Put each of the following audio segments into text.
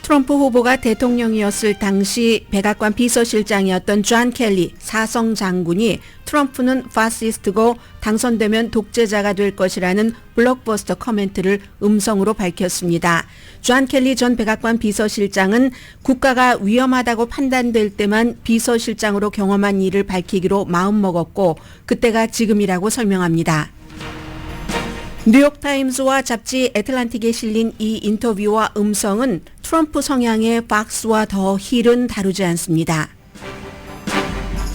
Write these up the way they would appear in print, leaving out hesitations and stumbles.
트럼프 후보가 대통령이었을 당시 백악관 비서실장이었던 존 켈리 사성 장군이 트럼프는 파시스트고 당선되면 독재자가 될 것이라는 블록버스터 코멘트를 음성으로 밝혔습니다. 존 켈리 전 백악관 비서실장은 국가가 위험하다고 판단될 때만 비서실장으로 경험한 일을 밝히기로 마음먹었고 그때가 지금이라고 설명합니다. 뉴욕타임스와 잡지 애틀란틱에 실린 이 인터뷰와 음성은 트럼프 성향의 박스와 더 힐은 다루지 않습니다.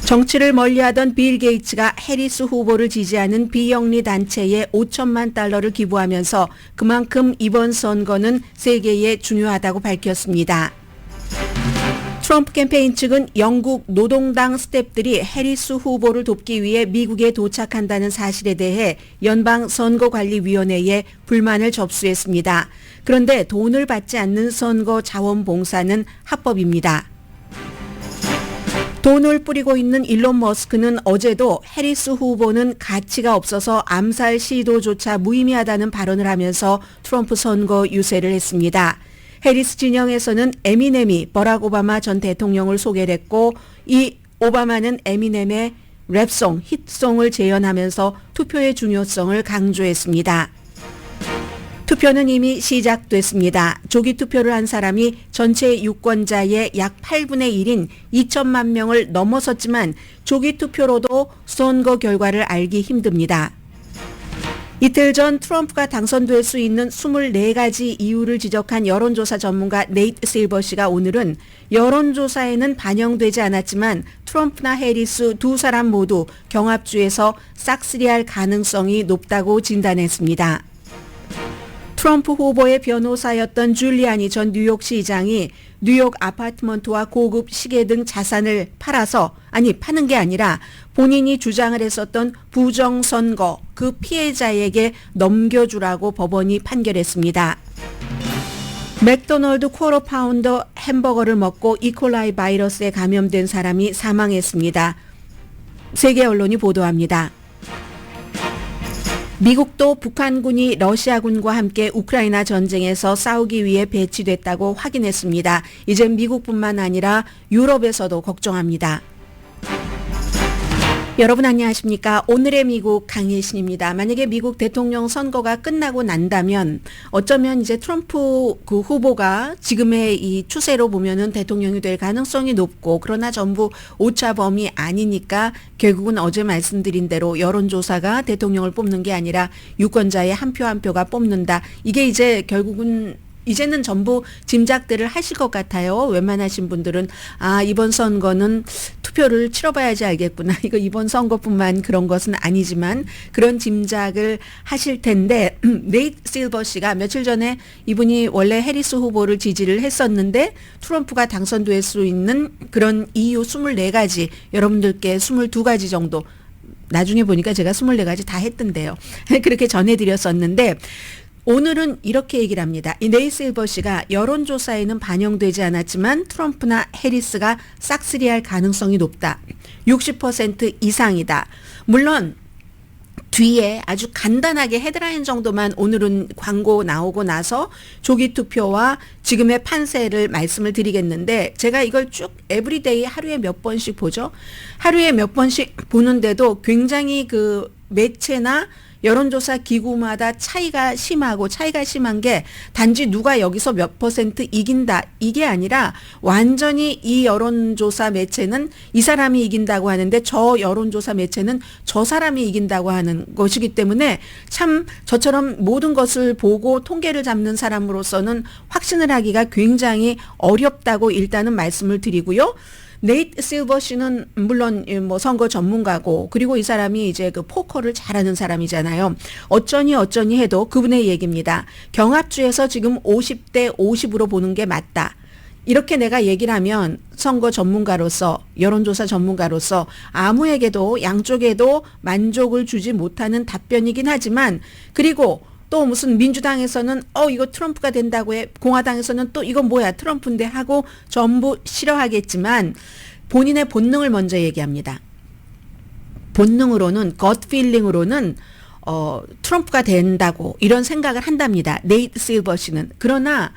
정치를 멀리하던 빌 게이츠가 해리스 후보를 지지하는 비영리 단체에 5천만 달러를 기부하면서 그만큼 이번 선거는 세계에 중요하다고 밝혔습니다. 트럼프 캠페인 측은 영국 노동당 스태프들이 해리스 후보를 돕기 위해 미국에 도착한다는 사실에 대해 연방선거관리위원회에 불만을 접수했습니다. 그런데 돈을 받지 않는 선거 자원봉사는 합법입니다. 돈을 뿌리고 있는 일론 머스크는 어제도 해리스 후보는 가치가 없어서 암살 시도조차 무의미하다는 발언을 하면서 트럼프 선거 유세를 했습니다. 해리스 진영에서는 에미넴이 버락 오바마 전 대통령을 소개를 했고 이 오바마는 에미넴의 랩송, 히트송을 재현하면서 투표의 중요성을 강조했습니다. 투표는 이미 시작됐습니다. 조기 투표를 한 사람이 전체 유권자의 약 8분의 1인 2천만 명을 넘어섰지만 조기 투표로도 선거 결과를 알기 힘듭니다. 이틀 전 트럼프가 당선될 수 있는 24가지 이유를 지적한 여론조사 전문가 네이트 실버씨가 오늘은 여론조사에는 반영되지 않았지만 트럼프나 해리스 두 사람 모두 경합주에서 싹쓸이할 가능성이 높다고 진단했습니다. 트럼프 후보의 변호사였던 줄리아니 전 뉴욕시장이 뉴욕 아파트먼트와 고급 시계 등 자산을 파는 게 아니라 본인이 주장을 했었던 부정선거 그 피해자에게 넘겨주라고 법원이 판결했습니다. 맥도널드 쿼터 파운더 햄버거를 먹고 이콜라이 바이러스에 감염된 사람이 사망했습니다. 세계 언론이 보도합니다. 미국도 북한군이 러시아군과 함께 우크라이나 전쟁에서 싸우기 위해 배치됐다고 확인했습니다. 이제 미국뿐만 아니라 유럽에서도 걱정합니다. 여러분 안녕하십니까? 오늘의 미국 강예신입니다. 만약에 미국 대통령 선거가 끝나고 난다면 어쩌면 이제 트럼프 그 후보가 지금의 이 추세로 보면은 대통령이 될 가능성이 높고 그러나 전부 오차범위 아니니까 결국은 어제 말씀드린 대로 여론조사가 대통령을 뽑는 게 아니라 유권자의 한 표 한 표가 뽑는다. 이게 이제 결국은 이제는 전부 짐작들을 하실 것 같아요. 웬만하신 분들은 이번 선거는 투표를 치러봐야지 알겠구나. 이거 이번 선거뿐만 그런 것은 아니지만 그런 짐작을 하실 텐데 네이트 실버 씨가 며칠 전에 이분이 원래 해리스 후보를 지지를 했었는데 트럼프가 당선될 수 있는 그런 이유 24가지 여러분들께 22가지 정도 나중에 보니까 제가 24가지 다 했던데요. 그렇게 전해드렸었는데 오늘은 이렇게 얘기를 합니다. 이 네이트 실버 씨가 여론조사에는 반영되지 않았지만 트럼프나 해리스가 싹쓸이할 가능성이 높다. 60% 이상이다. 물론 뒤에 아주 간단하게 헤드라인 정도만 오늘은 광고 나오고 나서 조기 투표와 지금의 판세를 말씀을 드리겠는데 제가 이걸 쭉 에브리데이 하루에 몇 번씩 보죠. 하루에 몇 번씩 보는데도 굉장히 그 매체나 여론조사 기구마다 차이가 심한 게 단지 누가 여기서 몇 % 이긴다 이게 아니라 완전히 이 여론조사 매체는 이 사람이 이긴다고 하는데 저 여론조사 매체는 저 사람이 이긴다고 하는 것이기 때문에 참 저처럼 모든 것을 보고 통계를 잡는 사람으로서는 확신을 하기가 굉장히 어렵다고 일단은 말씀을 드리고요. 네이트 실버 씨는 물론 뭐 선거 전문가고 그리고 이 사람이 이제 그 포커를 잘하는 사람이잖아요. 어쩌니 해도 그분의 얘기입니다. 경합주에서 지금 50대 50으로 보는 게 맞다. 이렇게 내가 얘기를 하면 선거 전문가로서 여론조사 전문가로서 아무에게도 양쪽에도 만족을 주지 못하는 답변이긴 하지만 그리고 또 무슨 민주당에서는 이거 트럼프가 된다고 해. 공화당에서는 또 이건 뭐야 트럼프인데 하고 전부 싫어하겠지만 본인의 본능을 먼저 얘기합니다. 본능으로는 gut feeling으로는 트럼프가 된다고 이런 생각을 한답니다. 네이트 실버 씨는. 그러나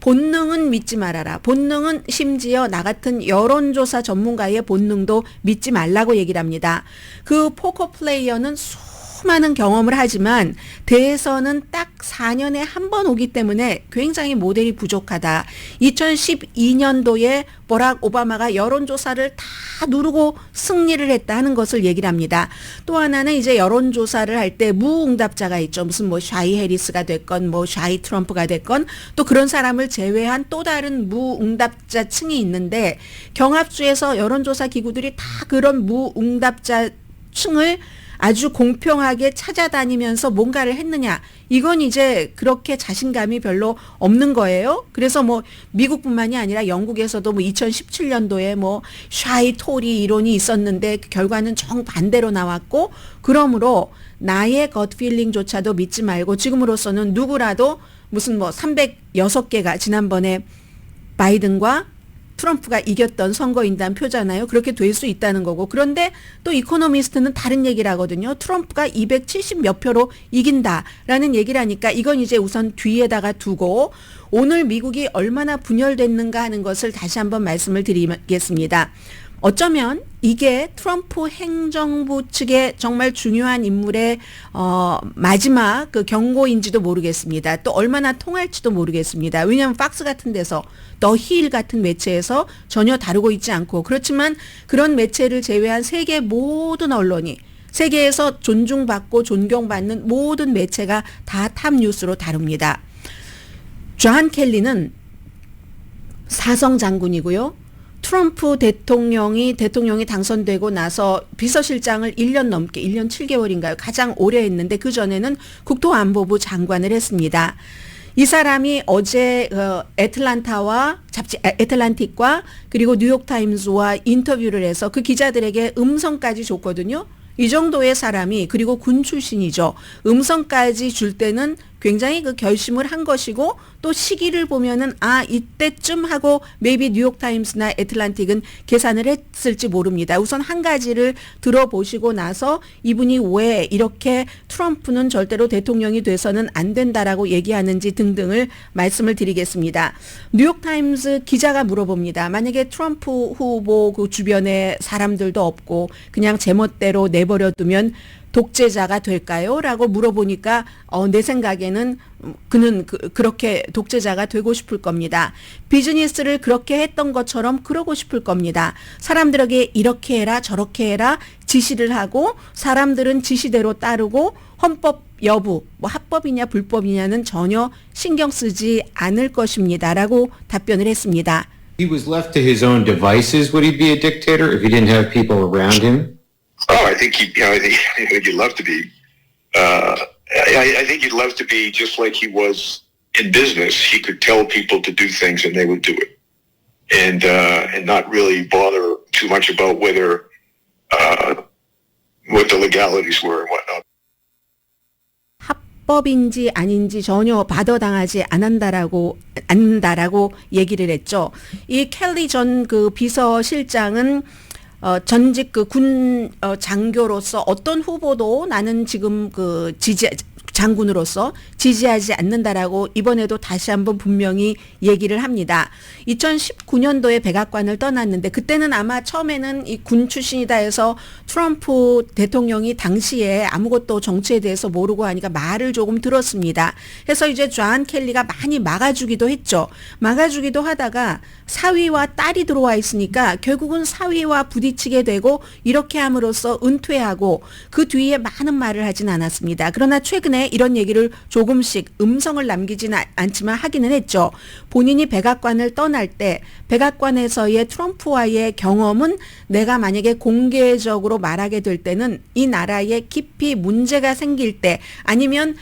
본능은 믿지 말아라. 본능은 심지어 나 같은 여론조사 전문가의 본능도 믿지 말라고 얘기를 합니다. 그 포커 플레이어는 수많은 경험을 하지만 대선은 딱 4년에 한 번 오기 때문에 굉장히 모델이 부족하다. 2012년도에 버락 오바마가 여론조사를 다 누르고 승리를 했다 하는 것을 얘기를 합니다. 또 하나는 이제 여론조사를 할 때 무응답자가 있죠. 무슨 뭐 샤이 해리스가 됐건 뭐 샤이 트럼프가 됐건 또 그런 사람을 제외한 또 다른 무응답자 층이 있는데 경합주에서 여론조사 기구들이 다 그런 무응답자 층을 아주 공평하게 찾아다니면서 뭔가를 했느냐. 이건 이제 그렇게 자신감이 별로 없는 거예요. 그래서 뭐 미국뿐만이 아니라 영국에서도 뭐 2017년도에 뭐 샤이 토리 이론이 있었는데 그 결과는 정반대로 나왔고 그러므로 나의 겉필링조차도 믿지 말고 지금으로서는 누구라도 무슨 뭐 306개가 지난번에 바이든과 트럼프가 이겼던 선거인단 표잖아요. 그렇게 될 수 있다는 거고. 그런데 또 이코노미스트는 다른 얘기를 하거든요. 트럼프가 270 몇 표로 이긴다라는 얘기를 하니까 이건 이제 우선 뒤에다가 두고 오늘 미국이 얼마나 분열됐는가 하는 것을 다시 한번 말씀을 드리겠습니다. 어쩌면 이게 트럼프 행정부 측의 정말 중요한 인물의 마지막 그 경고인지도 모르겠습니다. 또 얼마나 통할지도 모르겠습니다. 왜냐하면 팍스 같은 데서 더 힐 같은 매체에서 전혀 다루고 있지 않고 그렇지만 그런 매체를 제외한 세계 모든 언론이 세계에서 존중받고 존경받는 모든 매체가 다 탑뉴스로 다룹니다. 존 켈리는 사성 장군이고요. 트럼프 대통령이 당선되고 나서 비서실장을 1년 넘게 1년 7개월인가요? 가장 오래 했는데 그전에는 국토안보부 장관을 했습니다. 이 사람이 어제 애틀란타와 잡지 애틀란틱과 그리고 뉴욕타임즈와 인터뷰를 해서 그 기자들에게 음성까지 줬거든요. 이 정도의 사람이 그리고 군 출신이죠. 음성까지 줄 때는 굉장히 그 결심을 한 것이고 또 시기를 보면은 이때쯤 하고 maybe 뉴욕타임스나 애틀란틱은 계산을 했을지 모릅니다. 우선 한 가지를 들어보시고 나서 이분이 왜 이렇게 트럼프는 절대로 대통령이 돼서는 안 된다라고 얘기하는지 등등을 말씀을 드리겠습니다. 뉴욕타임스 기자가 물어봅니다. 만약에 트럼프 후보 그 주변에 사람들도 없고 그냥 제멋대로 내버려 두면 독재자가 될까요? 라고 물어보니까 내 생각에는 그는 그렇게 독재자가 되고 싶을 겁니다. 비즈니스를 그렇게 했던 것처럼 그러고 싶을 겁니다. 사람들에게 이렇게 해라 저렇게 해라 지시를 하고 사람들은 지시대로 따르고 헌법 여부 뭐 합법이냐 불법이냐는 전혀 신경 쓰지 않을 것입니다. 라고 답변을 했습니다. He was left to his own devices. Would he be a dictator if he didn't have people around him? Oh, I think I think you'd love to be. I think you'd love to be just like he was in business. He could tell people to do things and they would do it, and not really bother too much about whether what the legalities were and whatnot. 합법인지 아닌지 전혀 받아당하지 않는다라고 얘기를 했죠. 이 켈리 전 그 비서실장은 전직 그 군 장교로서 어떤 후보도 나는 지금 그 장군으로서 지지하지 않는다라고 이번에도 다시 한번 분명히 얘기를 합니다. 2019년도에 백악관을 떠났는데 그때는 아마 처음에는 이 군 출신이다 해서 트럼프 대통령이 당시에 아무것도 정치에 대해서 모르고 하니까 말을 조금 들었습니다. 그래서 이제 존 켈리가 많이 막아주기도 했죠. 막아주기도 하다가 사위와 딸이 들어와 있으니까 결국은 사위와 부딪히게 되고 이렇게 함으로써 은퇴하고 그 뒤에 많은 말을 하진 않았습니다. 그러나 최근에 이런 얘기를 조금씩 음성을 남기지는 않지만 하기는 했죠. 본인이 백악관을 떠날 때 백악관에서의 트럼프와의 경험은 내가 만약에 공개적으로 말하게 될 때는 이 나라에 깊이 문제가 생길 때 아니면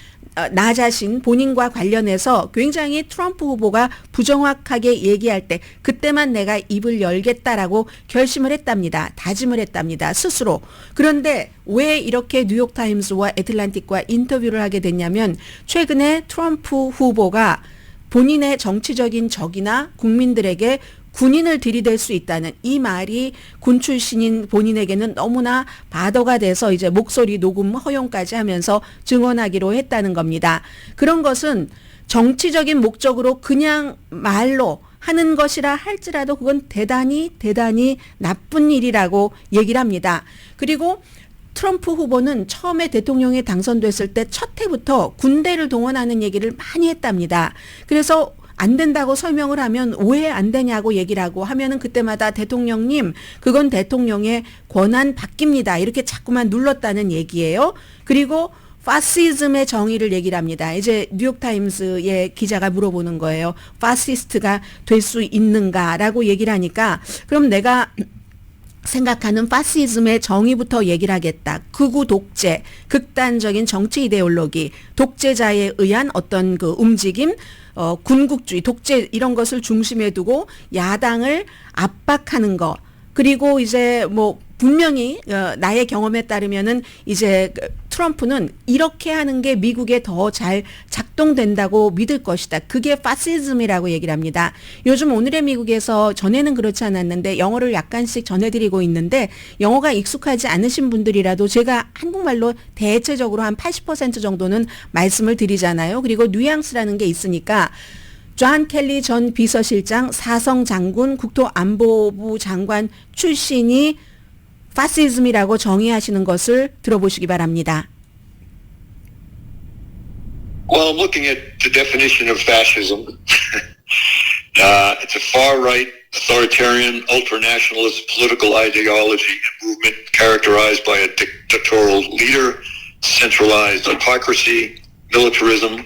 나 자신 본인과 관련해서 굉장히 트럼프 후보가 부정확하게 얘기할 때 그때만 내가 입을 열겠다라고 결심을 했답니다. 다짐을 했답니다. 스스로. 그런데 왜 이렇게 뉴욕타임스와 애틀란틱과 인터뷰를 하게 됐냐면 최근에 트럼프 후보가 본인의 정치적인 적이나 국민들에게 군인을 들이댈 수 있다는 이 말이 군 출신인 본인에게는 너무나 바더가 돼서 이제 목소리 녹음 허용까지 하면서 증언하기로 했다는 겁니다. 그런 것은 정치적인 목적으로 그냥 말로 하는 것이라 할지라도 그건 대단히 나쁜 일이라고 얘기를 합니다. 그리고 트럼프 후보는 처음에 대통령에 당선됐을 때 첫 해부터 군대를 동원하는 얘기를 많이 했답니다. 그래서 안 된다고 설명을 하면 왜 안 되냐고 얘기를 하고 하면은 그때마다 대통령님 그건 대통령의 권한 바뀝니다. 이렇게 자꾸만 눌렀다는 얘기예요. 그리고 파시즘의 정의를 얘기를 합니다. 이제 뉴욕타임스의 기자가 물어보는 거예요. 파시스트가 될 수 있는가라고 얘기를 하니까 그럼 내가 생각하는 파시즘의 정의부터 얘기를 하겠다. 극우 독재, 극단적인 정치 이데올로기, 독재자에 의한 어떤 그 움직임, 군국주의, 독재 이런 것을 중심에 두고 야당을 압박하는 거. 그리고 이제 뭐 분명히 나의 경험에 따르면은 이제 트럼프는 이렇게 하는 게 미국에 더 잘 작동된다고 믿을 것이다. 그게 파시즘이라고 얘기를 합니다. 요즘 오늘의 미국에서 전에는 그렇지 않았는데 영어를 약간씩 전해드리고 있는데 영어가 익숙하지 않으신 분들이라도 제가 한국말로 대체적으로 한 80% 정도는 말씀을 드리잖아요. 그리고 뉘앙스라는 게 있으니까 존 켈리 전 비서실장, 사성 장군, 국토안보부 장관 출신이 파시즘이라고 정의하시는 것을 들어보시기 바랍니다. Well, I'm looking at the definition of fascism. It's a far-right, authoritarian, ultranationalist political ideology and movement characterized by a dictatorial leader, centralized autocracy, militarism,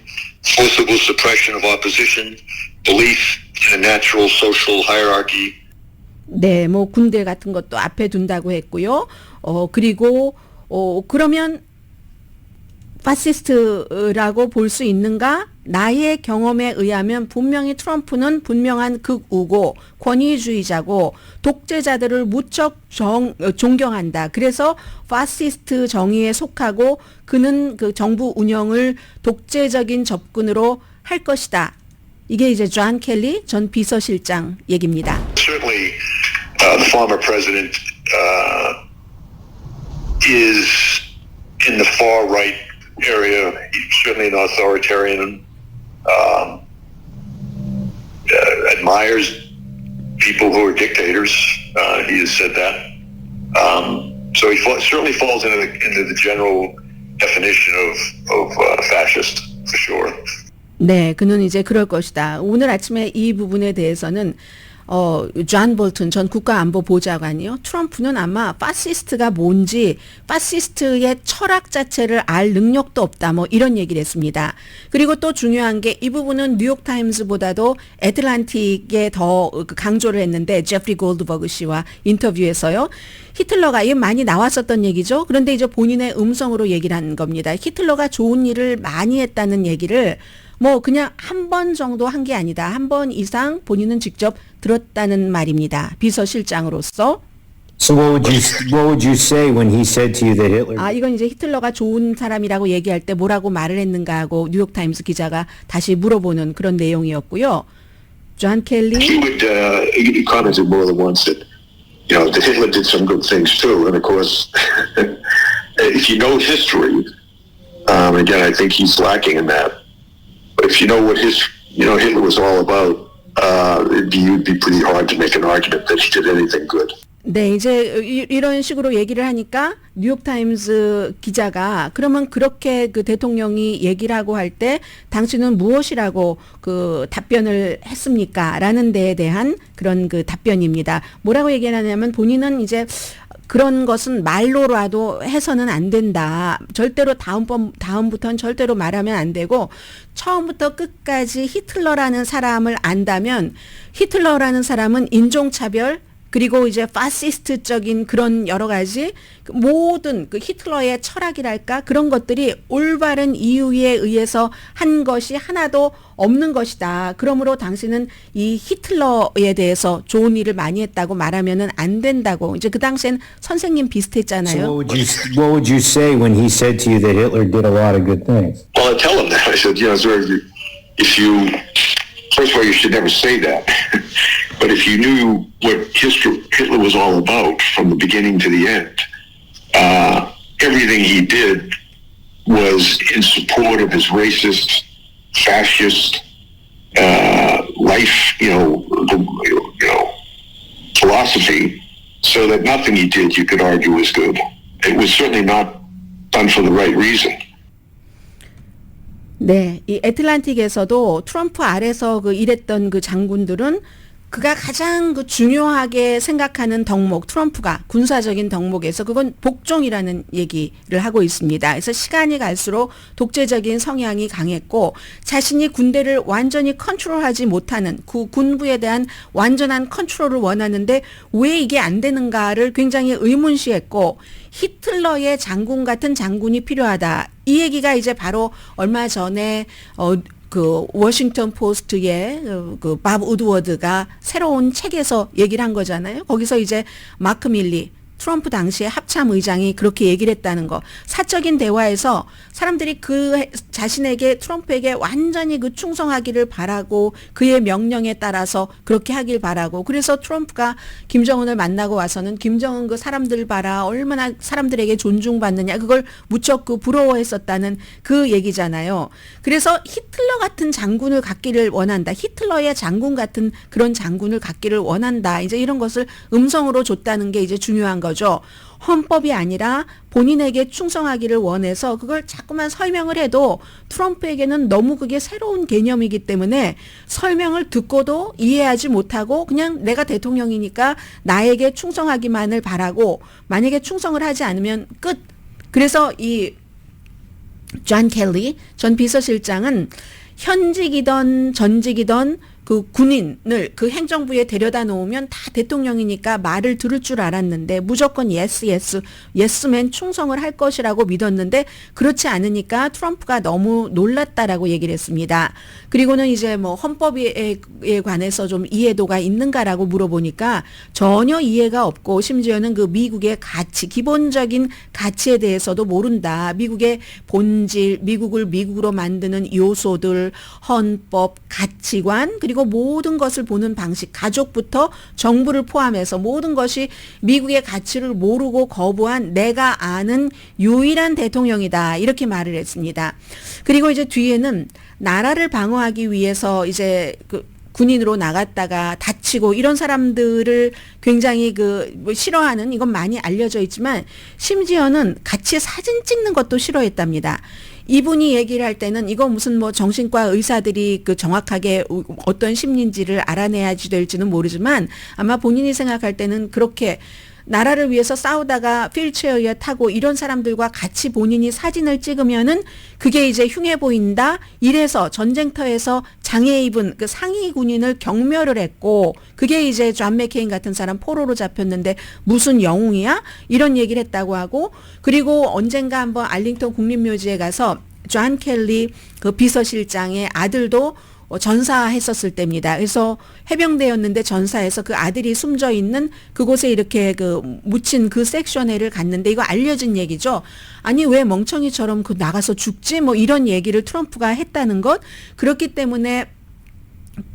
forcible suppression of opposition, belief in a natural social hierarchy. 네, 뭐 군대 같은 것도 앞에 둔다고 했고요. 그리고 그러면 파시스트라고 볼 수 있는가? 나의 경험에 의하면 분명히 트럼프는 분명한 극우고 권위주의자고 독재자들을 무척 존경한다. 그래서 파시스트 정의에 속하고 그는 그 정부 운영을 독재적인 접근으로 할 것이다. 이게 이제 존 켈리 전 비서실장 얘기입니다. Certainly, the former president is in the far right area. He's certainly an authoritarian. Admires people who are dictators. He has said that. So he certainly falls into the general definition of fascist, for sure. 네, 그는 이제 그럴 것이다. 오늘 아침에 이 부분에 대해서는 존 볼튼 전 국가안보보좌관이요. 트럼프는 아마 파시스트가 뭔지 파시스트의 철학 자체를 알 능력도 없다. 뭐 이런 얘기를 했습니다. 그리고 또 중요한 게 이 부분은 뉴욕타임스보다도 애틀란틱에 더 강조를 했는데 제프리 골드버그 씨와 인터뷰에서요. 히틀러가 이게 많이 나왔었던 얘기죠. 그런데 이제 본인의 음성으로 얘기를 한 겁니다. 히틀러가 좋은 일을 많이 했다는 얘기를 뭐 그냥 한 번 정도 한 게 아니다. 한 번 이상 본인은 직접 들었다는 말입니다. 비서실장으로서. So what would you say when he said to you that Hitler? 이건 이제 히틀러가 좋은 사람이라고 얘기할 때 뭐라고 말을 했는가 하고 뉴욕타임스 기자가 다시 물어보는 그런 내용이었고요. 존 켈리. He commented more than once that, that Hitler did some good things too. And of course, if you know history, again, I think he's lacking in that. But if you know what Hitler was all about, it'd be pretty hard to make an argument that he did anything good. 네, 이제 이런 식으로 얘기를 하니까 뉴욕타임스 기자가 그러면 그렇게 그 대통령이 얘기를 하고 할 때 당신은 무엇이라고 그 답변을 했습니까? 라는 데에 대한 그런 그 답변입니다. 뭐라고 얘기하냐면 본인은 이제 그런 것은 말로라도 해서는 안 된다. 절대로 다음부터는 절대로 말하면 안 되고 처음부터 끝까지 히틀러라는 사람을 안다면 히틀러라는 사람은 인종차별 그리고 이제 파시스트적인 그런 여러 가지 모든 그 히틀러의 철학이랄까 그런 것들이 올바른 이유에 의해서 한 것이 하나도 없는 것이다. 그러므로 당신은 이 히틀러에 대해서 좋은 일을 많이 했다고 말하면은 안 된다고. 이제 그 당시엔 선생님 비슷했잖아요. So what would you say when he said to you that Hitler did a lot of good things? Well, I tell him that. I said, sir, if you first of all, you should never say that. But if you knew what Hitler was all about from the beginning to the end, everything he did was in support of his racist, fascist life, philosophy, so that nothing he did you could argue was good. It was certainly not done for the right reason. 네, 이 애틀란틱에서도 트럼프 아래서 그 일했던 그 장군들은 그가 가장 그 중요하게 생각하는 덕목, 트럼프가 군사적인 덕목에서 그건 복종이라는 얘기를 하고 있습니다. 그래서 시간이 갈수록 독재적인 성향이 강했고 자신이 군대를 완전히 컨트롤하지 못하는 그 군부에 대한 완전한 컨트롤을 원하는데 왜 이게 안 되는가를 굉장히 의문시했고 히틀러의 장군 같은 장군이 필요하다. 이 얘기가 이제 바로 얼마 전에 그 워싱턴 포스트의 그 밥 우드워드가 새로운 책에서 얘기를 한 거잖아요. 거기서 이제 마크 밀리 트럼프 당시의 합참 의장이 그렇게 얘기를 했다는 거. 사적인 대화에서 사람들이 그 자신에게 트럼프에게 완전히 그 충성하기를 바라고 그의 명령에 따라서 그렇게 하길 바라고 그래서 트럼프가 김정은을 만나고 와서는 김정은 그 사람들 봐라 얼마나 사람들에게 존중받느냐 그걸 무척 그 부러워했었다는 그 얘기잖아요. 그래서 히틀러 같은 장군을 갖기를 원한다. 히틀러의 장군 같은 그런 장군을 갖기를 원한다. 이제 이런 것을 음성으로 줬다는 게 이제 중요한 거죠. 헌법이 아니라 본인에게 충성하기를 원해서 그걸 자꾸만 설명을 해도 트럼프에게는 너무 그게 새로운 개념이기 때문에 설명을 듣고도 이해하지 못하고 그냥 내가 대통령이니까 나에게 충성하기만을 바라고 만약에 충성을 하지 않으면 끝. 그래서 이 존 켈리 전 비서실장은 현직이던 전직이던 그 군인을 그 행정부에 데려다 놓으면 다 대통령이니까 말을 들을 줄 알았는데 무조건 예스맨 충성을 할 것이라고 믿었는데 그렇지 않으니까 트럼프가 너무 놀랐다라고 얘기를 했습니다. 그리고는 이제 뭐 헌법에 관해서 좀 이해도가 있는가라고 물어보니까 전혀 이해가 없고 심지어는 그 미국의 가치, 기본적인 가치에 대해서도 모른다. 미국의 본질, 미국을 미국으로 만드는 요소들, 헌법, 가치관 그리고 모든 것을 보는 방식, 가족부터 정부를 포함해서 모든 것이 미국의 가치를 모르고 거부한 내가 아는 유일한 대통령이다. 이렇게 말을 했습니다. 그리고 이제 뒤에는 나라를 방어하기 위해서 이제 그 군인으로 나갔다가 다치고 이런 사람들을 굉장히 뭐 싫어하는 이건 많이 알려져 있지만 심지어는 같이 사진 찍는 것도 싫어했답니다. 이분이 얘기를 할 때는 이거 무슨 뭐 정신과 의사들이 그 정확하게 어떤 심리인지를 알아내야지 될지는 모르지만 아마 본인이 생각할 때는 그렇게 나라를 위해서 싸우다가 휠체어에 타고 이런 사람들과 같이 본인이 사진을 찍으면은 그게 이제 흉해 보인다. 이래서 전쟁터에서 장애 입은 그 상위 군인을 경멸을 했고 그게 이제 존 맥케인 같은 사람 포로로 잡혔는데 무슨 영웅이야? 이런 얘기를 했다고 하고 그리고 언젠가 한번 알링턴 국립묘지에 가서 존 켈리 그 비서실장의 아들도 전사했었을 때입니다. 그래서 해병대였는데 전사해서 그 아들이 숨져 있는 그곳에 이렇게 그 묻힌 그 섹션회를 갔는데 이거 알려진 얘기죠. 아니 왜 멍청이처럼 그 나가서 죽지? 뭐 이런 얘기를 트럼프가 했다는 것. 그렇기 때문에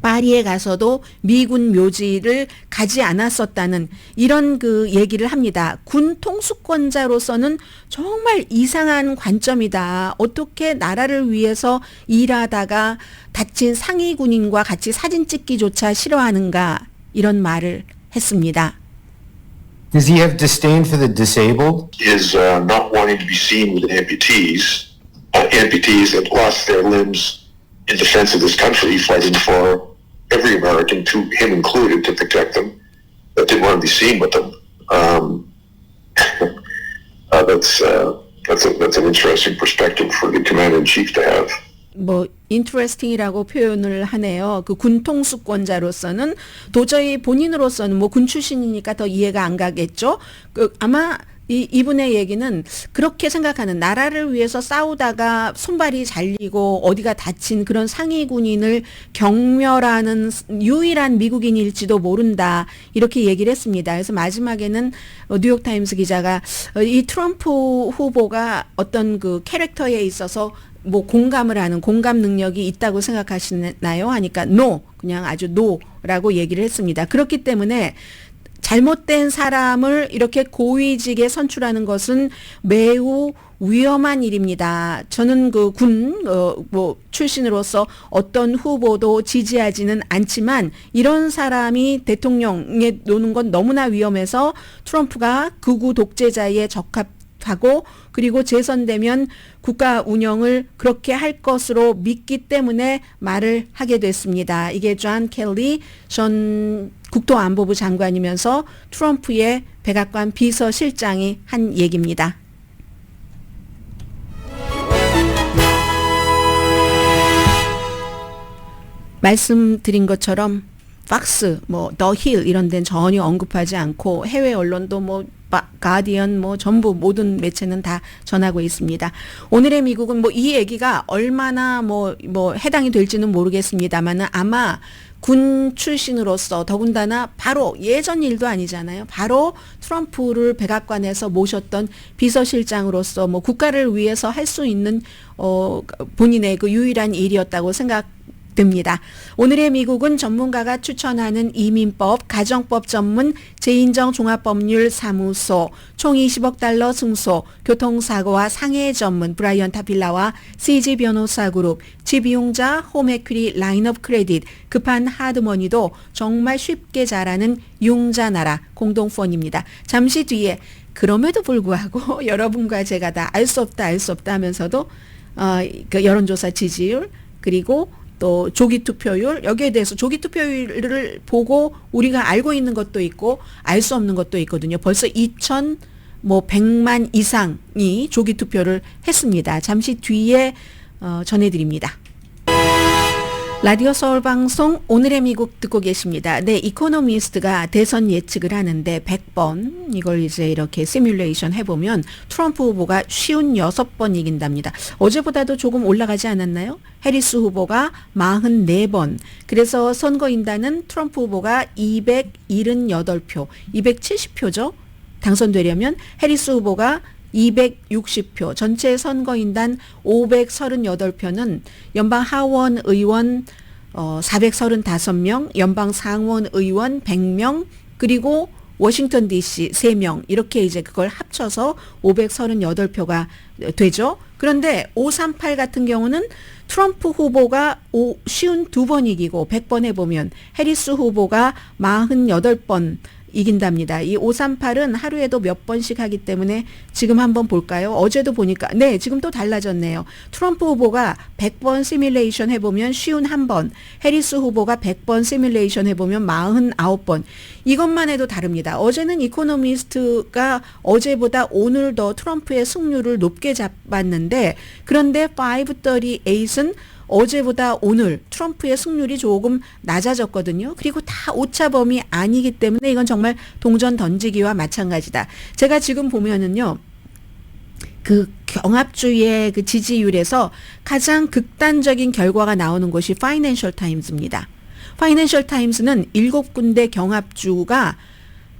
파리에 가서도 미군 묘지를 가지 않았었다는 이런 그 얘기를 합니다. 군 통수권자로서는 정말 이상한 관점이다. 어떻게 나라를 위해서 일하다가 다친 상위 군인과 같이 사진 찍기조차 싫어하는가 이런 말을 했습니다. Does he have disdain for the disabled? Is not wanting to be seen with amputees that lost their limbs in defense of this country, fighting for every American, to him included, to protect them, that didn't want to be seen with them. That's an interesting perspective for the commander-in-chief to have. 뭐 interesting이라고 표현을 하네요. 그 군 통수권자로서는 도저히 본인으로서는 뭐 군 출신이니까 더 이해가 안 가겠죠. 그 아마 이분의 얘기는 그렇게 생각하는 나라를 위해서 싸우다가 손발이 잘리고 어디가 다친 그런 상위 군인을 경멸하는 유일한 미국인일지도 모른다. 이렇게 얘기를 했습니다. 그래서 마지막에는 뉴욕타임스 기자가 이 트럼프 후보가 어떤 그 캐릭터에 있어서 뭐 공감을 하는 공감 능력이 있다고 생각하시나요? 하니까 no, 그냥 아주 no라고 얘기를 했습니다. 그렇기 때문에 잘못된 사람을 이렇게 고위직에 선출하는 것은 매우 위험한 일입니다. 저는 그 출신으로서 어떤 후보도 지지하지는 않지만 이런 사람이 대통령에 노는 건 너무나 위험해서 트럼프가 극우 독재자에 적합하고 그리고 재선되면 국가 운영을 그렇게 할 것으로 믿기 때문에 말을 하게 됐습니다. 이게 존 켈리 전 국토안보부 장관이면서 트럼프의 백악관 비서실장이 한 얘기입니다. 말씀드린 것처럼 팍스, 더 힐 이런 데는 전혀 언급하지 않고 해외 언론도 가디언 전부 모든 매체는 다 전하고 있습니다. 오늘의 미국은 이 얘기가 얼마나 해당이 될지는 모르겠습니다만은 아마 군 출신으로서 더군다나 바로 예전 일도 아니잖아요. 바로 트럼프를 백악관에서 모셨던 비서실장으로서 국가를 위해서 할 수 있는 본인의 그 유일한 일이었다고 생각됩니다. 오늘의 미국은 전문가가 추천하는 이민법, 가정법 전문 재인정 종합법률 사무소, 총 20억 달러 승소, 교통사고와 상해 전문 브라이언 타필라와 CG 변호사 그룹, 집이용자 홈에퀴리 라인업 크레딧, 급한 하드머니도 정말 쉽게 잘하는 융자나라 공동펀입니다. 잠시 뒤에 그럼에도 불구하고 여러분과 제가 다 알 수 없다 하면서도 그 여론조사 지지율 그리고 또 조기 투표율 여기에 대해서 조기 투표율을 보고 우리가 알고 있는 것도 있고 알 수 없는 것도 있거든요. 벌써 2,100만 이상이 조기 투표를 했습니다. 잠시 뒤에 전해드립니다. 라디오 서울 방송 오늘의 미국 듣고 계십니다. 네, 이코노미스트가 대선 예측을 하는데 100번 이걸 이제 이렇게 시뮬레이션 해보면 트럼프 후보가 56번 이긴답니다. 어제보다도 조금 올라가지 않았나요? 해리스 후보가 44번. 그래서 선거인단은 트럼프 후보가 278표, 270표죠. 당선되려면 해리스 후보가 260표, 전체 선거인단 538표는 연방 하원 의원 435명, 연방 상원 의원 100명, 그리고 워싱턴 DC 3명 이렇게 이제 그걸 합쳐서 538표가 되죠. 그런데 538 같은 경우는 트럼프 후보가 52번 이기고 100번 해보면 해리스 후보가 48번 이긴답니다. 이 538은 하루에도 몇 번씩 하기 때문에 지금 한번 볼까요? 어제도 보니까 네, 지금 또 달라졌네요. 트럼프 후보가 100번 시뮬레이션 해보면 51번, 해리스 후보가 100번 시뮬레이션 해보면 49번. 이것만 해도 다릅니다. 어제는 이코노미스트가 어제보다 오늘 더 트럼프의 승률을 높게 잡았는데 그런데 538은 어제보다 오늘 트럼프의 승률이 조금 낮아졌거든요. 그리고 다 오차범위 아니기 때문에 이건 정말 동전 던지기와 마찬가지다. 제가 지금 보면은요. 그 경합주의 그 지지율에서 가장 극단적인 결과가 나오는 곳이 파이낸셜 타임즈입니다. 파이낸셜 타임즈는 7군데 경합주가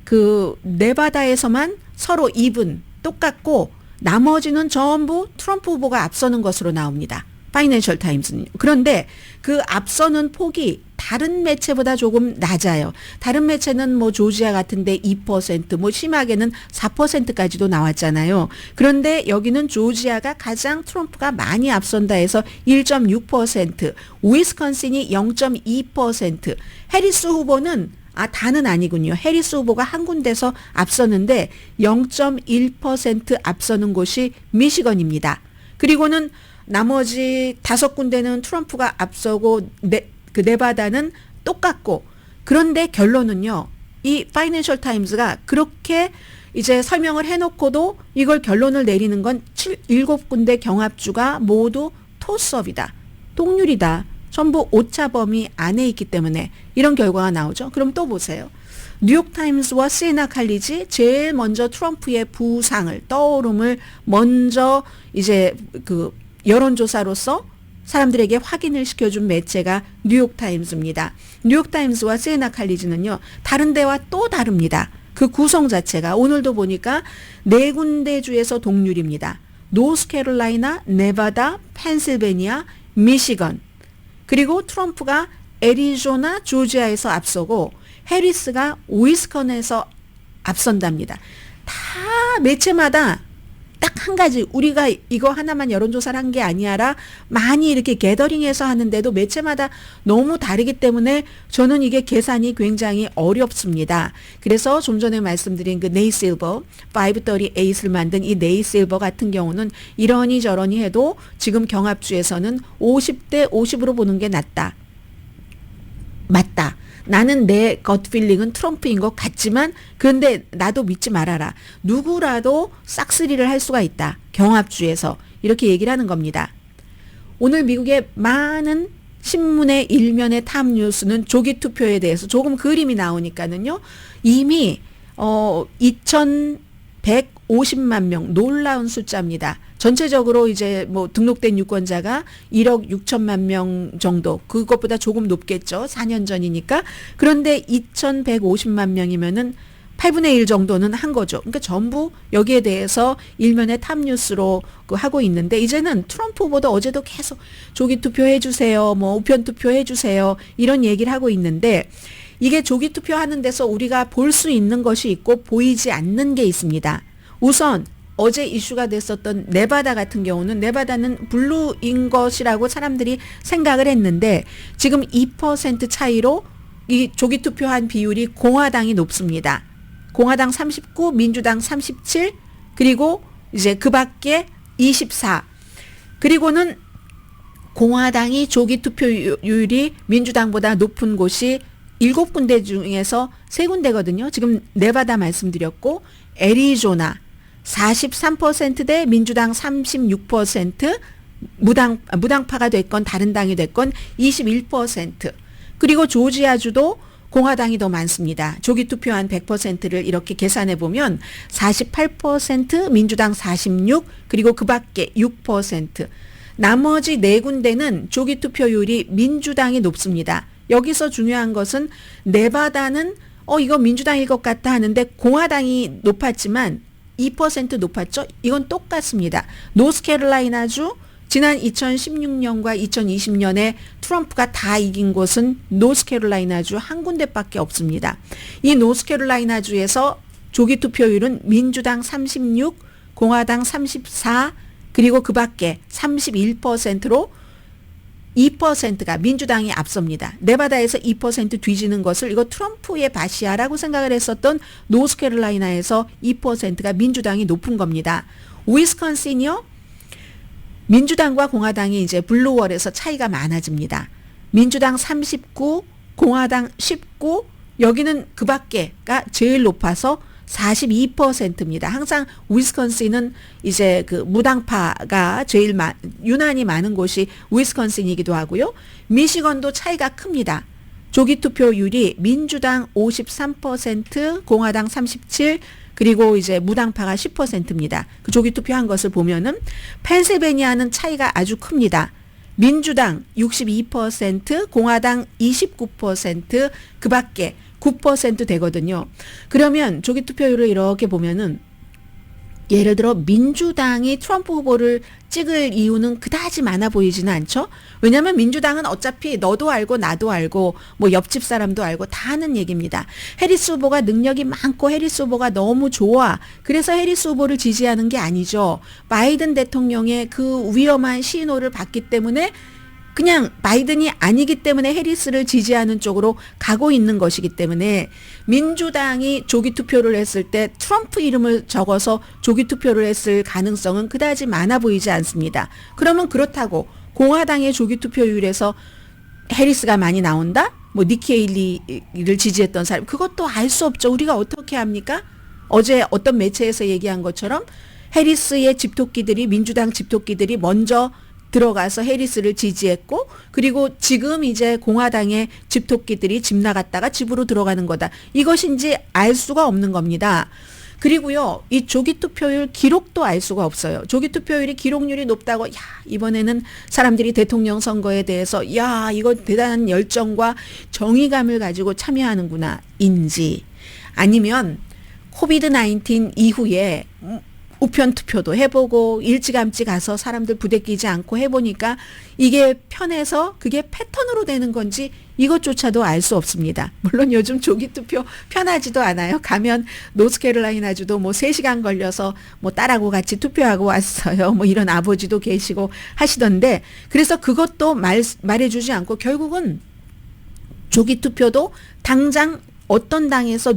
그 네바다에서만 서로 이분 똑같고 나머지는 전부 트럼프 후보가 앞서는 것으로 나옵니다. 파이낸셜 타임즈는. 그런데 그 앞서는 폭이 다른 매체보다 조금 낮아요. 다른 매체는 조지아 같은데 2%, 심하게는 4%까지도 나왔잖아요. 그런데 여기는 조지아가 가장 트럼프가 많이 앞선다 해서 1.6%, 위스콘신이 0.2%, 해리스 후보는 다는 아니군요. 해리스 후보가 한 군데서 앞서는데 0.1% 앞서는 곳이 미시건입니다. 그리고는 나머지 5군데는 트럼프가 앞서고 네바다는 똑같고 그런데 결론은요. 이 파이낸셜 타임즈가 그렇게 이제 설명을 해놓고도 이걸 결론을 내리는 건 7군데 경합주가 모두 토스업이다. 동률이다. 전부 오차범위 안에 있기 때문에 이런 결과가 나오죠. 그럼 또 보세요. 뉴욕타임스와 시에나 칼리지 제일 먼저 트럼프의 부상을 떠오름을 먼저 이제 그 여론조사로서 사람들에게 확인을 시켜준 매체가 뉴욕타임스입니다. 뉴욕타임스와 시에나 칼리지는요. 다른 데와 또 다릅니다. 그 구성 자체가 오늘도 보니까 4군데 주에서 동률입니다. 노스캐롤라이나, 네바다, 펜실베니아, 미시건. 그리고 트럼프가 애리조나, 조지아에서 앞서고 해리스가 위스콘에서 앞선답니다. 다 매체마다 딱 한 가지, 우리가 이거 하나만 여론조사를 한 게 아니라 많이 이렇게 게더링해서 하는데도 매체마다 너무 다르기 때문에 저는 이게 계산이 굉장히 어렵습니다. 그래서 좀 전에 말씀드린 그 네이 실버 538을 만든 이 네이 실버 같은 경우는 이러니 저러니 해도 지금 경합주에서는 50대 50으로 보는 게 낫다. 맞다. 나는 내 겉필링은 트럼프인 것 같지만 그런데 나도 믿지 말아라. 누구라도 싹쓸이를 할 수가 있다. 경합주에서. 이렇게 얘기를 하는 겁니다. 오늘 미국의 많은 신문의 일면의 탑 뉴스는 조기 투표에 대해서 조금 그림이 나오니까는요. 이미 2,150만 명 놀라운 숫자입니다. 전체적으로 이제 뭐 등록된 유권자가 1억 6천만 명 정도, 그것보다 조금 높겠죠. 4년 전이니까. 그런데 2,150만 명이면은 8분의 1 정도는 한 거죠. 그러니까 전부 여기에 대해서 일면의 탑뉴스로 하고 있는데, 이제는 트럼프 후보도 어제도 계속 조기 투표해 주세요, 뭐 우편 투표해 주세요, 이런 얘기를 하고 있는데, 이게 조기 투표하는 데서 우리가 볼 수 있는 것이 있고 보이지 않는 게 있습니다. 우선 어제 이슈가 됐었던 네바다 같은 경우는, 네바다는 블루인 것이라고 사람들이 생각을 했는데 지금 2% 차이로 이 조기 투표한 비율이 공화당이 높습니다. 공화당 39, 민주당 37, 그리고 이제 그 밖에 24. 그리고는 공화당이 조기 투표율이 민주당보다 높은 곳이 7군데 중에서 3군데거든요. 지금 네바다 말씀드렸고, 애리조나 43% 대 민주당 36%, 무당파가 됐건 다른 당이 됐건 21%. 그리고 조지아주도 공화당이 더 많습니다. 조기 투표한 100%를 이렇게 계산해 보면 48%, 민주당 46, 그리고 그 밖에 6%. 나머지 4군데는 조기 투표율이 민주당이 높습니다. 여기서 중요한 것은 네바다는 이거 민주당일 것 같다 하는데 공화당이 높았지만 2% 높았죠? 이건 똑같습니다. 노스캐롤라이나주 지난 2016년과 2020년에 트럼프가 다 이긴 곳은 노스캐롤라이나주 한 군데밖에 없습니다. 이 노스캐롤라이나주에서 조기 투표율은 민주당 36, 공화당 34, 그리고 그 밖에 31%로 2%가 민주당이 앞섭니다. 네바다에서 2% 뒤지는 것을 이거 트럼프의 밭이야라고 생각을 했었던 노스캐롤라이나에서 2%가 민주당이 높은 겁니다. 위스콘신이요. 민주당과 공화당이 이제 블루월에서 차이가 많아집니다. 민주당 39, 공화당 19, 여기는 그 밖에가 제일 높아서 42%입니다. 항상 위스콘신은 이제 그 무당파가 제일 유난히 많은 곳이 위스콘신이기도 하고요. 미시건도 차이가 큽니다. 조기 투표율이 민주당 53%, 공화당 37, 그리고 이제 무당파가 10%입니다. 그 조기 투표한 것을 보면은 펜실베니아는 차이가 아주 큽니다. 민주당 62%, 공화당 29%, 그 밖에 9% 되거든요. 그러면 조기 투표율을 이렇게 보면은 예를 들어 민주당이 트럼프 후보를 찍을 이유는 그다지 많아 보이지는 않죠. 왜냐하면 민주당은 어차피 너도 알고 나도 알고 뭐 옆집 사람도 알고 다 하는 얘기입니다. 해리스 후보가 능력이 많고 해리스 후보가 너무 좋아. 그래서 해리스 후보를 지지하는 게 아니죠. 바이든 대통령의 그 위험한 신호를 받기 때문에 그냥 바이든이 아니기 때문에 해리스를 지지하는 쪽으로 가고 있는 것이기 때문에 민주당이 조기 투표를 했을 때 트럼프 이름을 적어서 조기 투표를 했을 가능성은 그다지 많아 보이지 않습니다. 그러면 그렇다고 공화당의 조기 투표율에서 해리스가 많이 나온다? 뭐 니키 헤일리를 지지했던 사람, 그것도 알 수 없죠. 우리가 어떻게 합니까? 어제 어떤 매체에서 얘기한 것처럼 해리스의 집토끼들이, 민주당 집토끼들이 먼저 들어가서 해리스를 지지했고, 그리고 지금 이제 공화당의 집토끼들이 집 나갔다가 집으로 들어가는 거다. 이것인지 알 수가 없는 겁니다. 그리고요, 이 조기 투표율 기록도 알 수가 없어요. 조기 투표율이 기록률이 높다고, 야, 이번에는 사람들이 대통령 선거에 대해서, 야, 이거 대단한 열정과 정의감을 가지고 참여하는구나, 인지, 아니면 코비드-19 이후에 우편 투표도 해보고 일찌감치 가서 사람들 부대끼지 않고 해보니까 이게 편해서 그게 패턴으로 되는 건지 이것조차도 알 수 없습니다. 물론 요즘 조기 투표 편하지도 않아요. 가면 노스캐롤라이나주도 뭐 3시간 걸려서 뭐 딸하고 같이 투표하고 왔어요. 뭐 이런 아버지도 계시고 하시던데, 그래서 그것도 말해주지 않고 결국은 조기 투표도 당장 어떤 당에서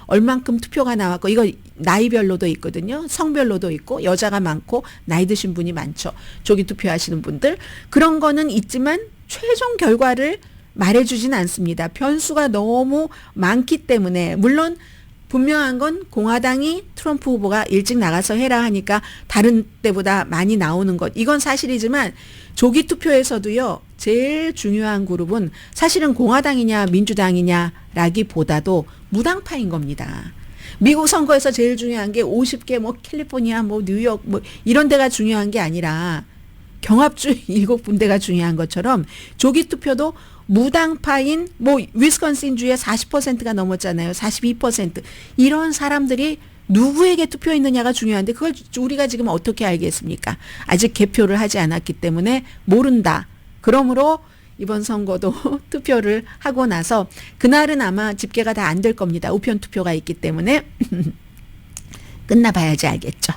얼만큼 투표가 나왔고, 이거 나이별로도 있거든요. 성별로도 있고, 여자가 많고 나이 드신 분이 많죠. 조기 투표하시는 분들. 그런 거는 있지만 최종 결과를 말해주진 않습니다. 변수가 너무 많기 때문에. 물론 분명한 건 공화당이 트럼프 후보가 일찍 나가서 해라 하니까 다른 때보다 많이 나오는 것, 이건 사실이지만 조기 투표에서도요, 제일 중요한 그룹은 사실은 공화당이냐 민주당이냐라기보다도 무당파인 겁니다. 미국 선거에서 제일 중요한 게 50개 뭐 캘리포니아 뭐 뉴욕 뭐 이런 데가 중요한 게 아니라 경합주 7군데가 중요한 것처럼 조기 투표도 무당파인 뭐 위스콘신주에 40%가 넘었잖아요. 42%. 이런 사람들이 누구에게 투표했느냐가 중요한데 그걸 우리가 지금 어떻게 알겠습니까? 아직 개표를 하지 않았기 때문에 모른다. 그러므로 이번 선거도 투표를 하고 나서 그날은 아마 집계가 다 안 될 겁니다. 우편 투표가 있기 때문에 끝나봐야지 알겠죠.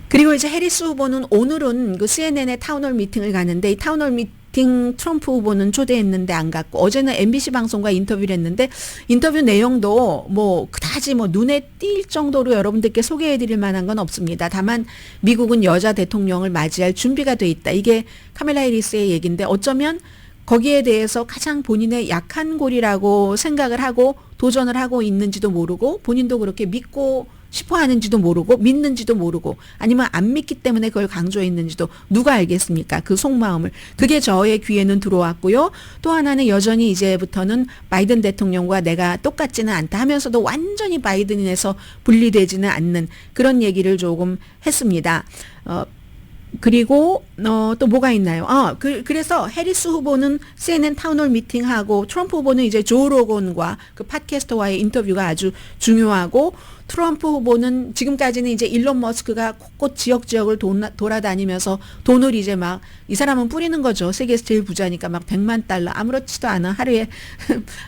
그리고 이제 해리스 후보는 오늘은 그 CNN의 타운홀 미팅을 가는데, 이 타운홀 미팅 트럼프 후보는 초대했는데 안 갔고, 어제는 MBC 방송과 인터뷰를 했는데 인터뷰 내용도 뭐 그다지 뭐 눈에 띌 정도로 여러분들께 소개해드릴 만한 건 없습니다. 다만 미국은 여자 대통령을 맞이할 준비가 돼 있다. 이게 카멜라 해리스의 얘기인데, 어쩌면 거기에 대해서 가장 본인의 약한 골이라고 생각을 하고 도전을 하고 있는지도 모르고, 본인도 그렇게 믿고 싶어 하는지도 모르고 믿는지도 모르고, 아니면 안 믿기 때문에 그걸 강조했는지도 누가 알겠습니까? 그 속마음을. 그게 저의 귀에는 들어왔고요. 또 하나는 여전히 이제부터는 바이든 대통령과 내가 똑같지는 않다 하면서도 완전히 바이든에서 분리되지는 않는 그런 얘기를 조금 했습니다. 그리고 또 뭐가 있나요? 그래서 해리스 후보는 CNN 타운홀 미팅하고, 트럼프 후보는 이제 조 로건과 그 팟캐스터와의 인터뷰가 아주 중요하고, 트럼프 후보는 지금까지는 이제 일론 머스크가 곳곳 지역을 돌아다니면서 돈을 이제 막, 이 사람은 뿌리는 거죠. 세계에서 제일 부자니까 막 100만 달러, 아무렇지도 않아. 하루에